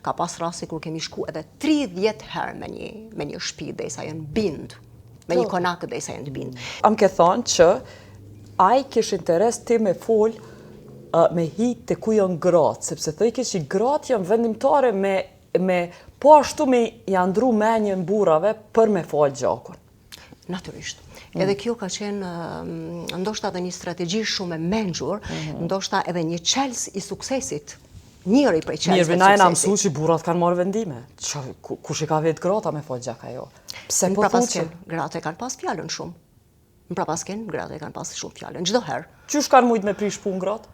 ka pas rasti kur kemi shku edhe 30 herë me një shtëpi derisa janë bind, me një konak derisa janë bind. Am ke thonë që ai kish interes ti me fol me hit të ku janë gratë, sepse thoj kish i gratë janë vendimtare me po ashtu me janë ndru menjën burrave për me fal gjakun. Natyrisht. Edhe kjo ka qenë ndoshta edhe një strategji shumë e mençur, ndoshta edhe një qels i suksesit. Njëri prej qelsëve të suksesit. Mirë, na jena mësu që burrat kanë marrë vendime. Kush i ka vetë grata me fal gjak ajo? Pse po thonë që gratë kanë pas fjalën shumë. Në prapasken, gratë kanë pas shumë fjalën çdo herë. Qysh kanë mujt me prish punë gratë?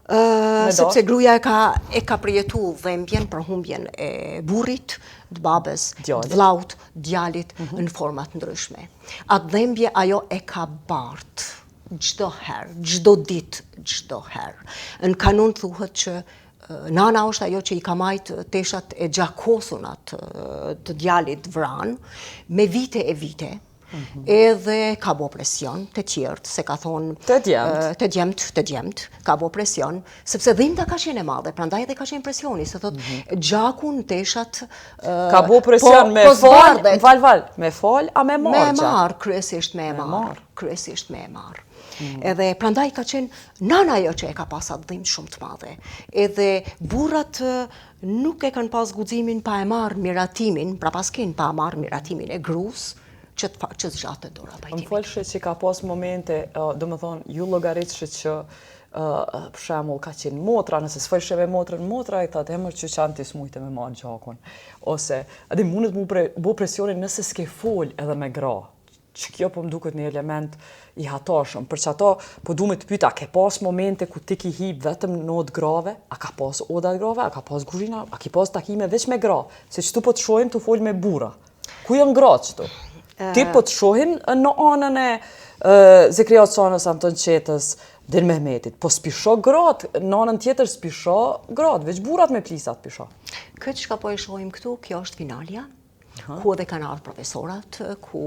Sepse gruaja e ka përjetu dhembjen, përhumbjen e burrit, të babës, të vllaut, djalit në forma të ndryshme. Atë dhembje ajo e ka bart çdo herë, çdo ditë, çdo herë. Në kanun thuhet që nana është ajo që i ka majt teshat e gjakosunat të djalit vran me vite e vite. Edhe ka bo presion të tjertë, se ka thonë të djemt, ka bo presion, sepse dhimbta ka qenë e madhe, prandaj edhe ka qenë presioni, se thotë gjakun, teshat, ka bo presion me fal, me fal, a me marrë? Me marrë, kryesisht me marrë. Edhe prandaj ka qenë nana ajo që e ka pas atë dhimbë shumë të madhe. Edhe burrat nuk e kanë pas guximin pa e marrë miratimin, prapaskin pa e marrë miratimin e gruas, që zgjatë dora pajtimit. Më folshe që ka pas momente, do më thonë, ju llogaritshë që për shembull ka qenë motra, nëse s'folshe me motra i thatë emër që qanë ti s'mujte me marrë gjakun. Ose, edhe mundet mu bu presionin nëse s'ke fol edhe me gra. Që kjo po më duket një element i hatashëm. Për që ato, po du me të pyta, a ke pas momente ku ti ki hip vetëm në odë grave, a ka pas odat grave, a ka pas kuzhina, a ki pas takime veç me gra, se qëtu po të shohim të fol me burra. Ku janë gra qëtu? Ti po të shohin në anën e Zekriat Sanës, Anton Qetës, Din Mehmetit, po s'pisho gratë, në anën tjetër s'pisho gratë, veç burrat me plisat pisho. Këtë që ka po e shohim këtu, kjo është finalja, ku edhe kanë ardhur profesorat, ku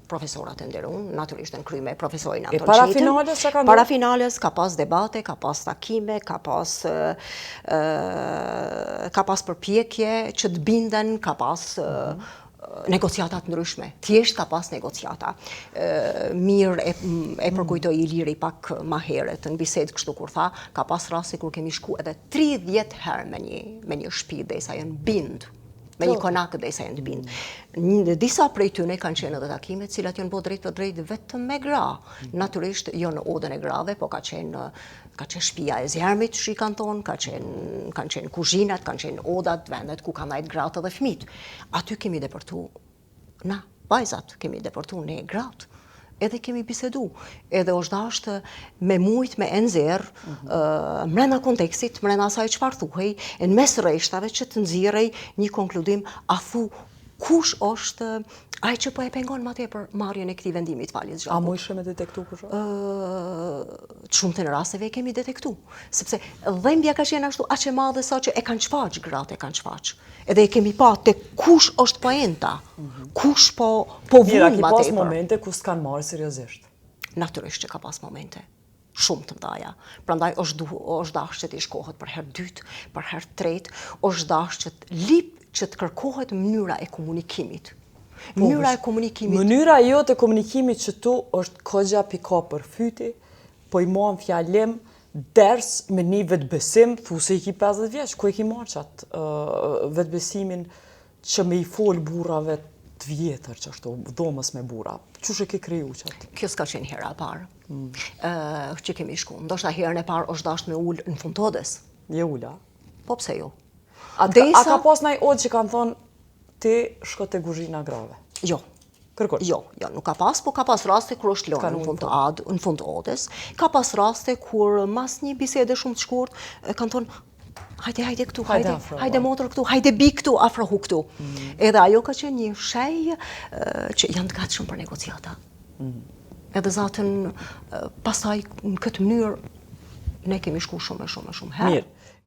profesorat e nderun, natyrisht në kryme profesorin Anton Qetën. Para finales që ka ndodhur? Para finales ka pas debate, ka pas takime, ka pas përpjekje që të binden, ka pas negociatat ndryshme. Thjesht ka pas negociata. Mirë e përkujtoj Iliri pak ma herët në bisedë kështu kur tha, ka pas rasti kur kemi shku edhe 30 herë me një shtëpi derisa janë bind. Me një konak derisa janë bind. Disa prej tyne kanë qenë edhe takime, cilat janë bo drejt për drejt vetëm me gra. Natyrisht jo në odën e grave, po ka qenë shtëpia e zjarmit, që i kanë thonë, kanë qenë kuzhinat, kanë qenë odat, vendet ku kanë najtë gratë dhe fmit. Aty kemi depërtu, na, vajzat, kemi depërtu ne gratë. Edhe kemi bisedu, edhe është dashtë me mujt me enzer, mrena kontekstit, mrena asaj çfarë thuhej, në mes rreshtave që të nxjerrej një konkludim, a thu kush është ai që po e pengon më tepër marrjen e këtij vendimi të faljes gjakut. A mujshe me detektu kush është? Shumtë në rasteve e kemi detektu, sepse dhembja ka qenë ashtu aq e madhe sa që e kanë çfaq gratë, e kanë çfaq. Edhe e kemi pa te kush është poenta, kush po vun Mira, ki më pas tepër. momente ku s'kan marrë seriozisht. Natyrisht që ka pas momente shumë të mëdha. Prandaj është dashur që të shkohet për herë dytë, për herë tretë, është dashur që të kërkohet mënyra e komunikimit. Mënyra e komunikimit. Mënyra jote e komunikimit që tu është kogja pika për fyti, po i mon fjalim, ders me një vetbesim, thu se i ki 50 vjeç, ku e ki marrë qatë vetbesimin që me i fol burrave të vjetër që ashtu, dhomës me burra. Qush e ke kriju qatë? Kjo s'ka qenë hera e parë. Që kemi shku. Ndoshta herën e parë është dashur me ul në Fundodës. Je ula? Po pse jo? A ka pas naj odë që kanë thonë ti shko te kuzhina grave? Jo. Kërkosh? Jo, nuk ka pas, po ka pas raste kur është lënë në fund odës. Ka pas raste kur mas një bisede shumë të shkurt kanë thonë hajde këtu, hajde motor këtu, hajde bi këtu, afrohu këtu. Edhe ajo ka qenë një shej që janë të gatshëm për negociata. Edhe zatën pastaj në këtë mënyrë ne kemi shku shumë herë. Mirë.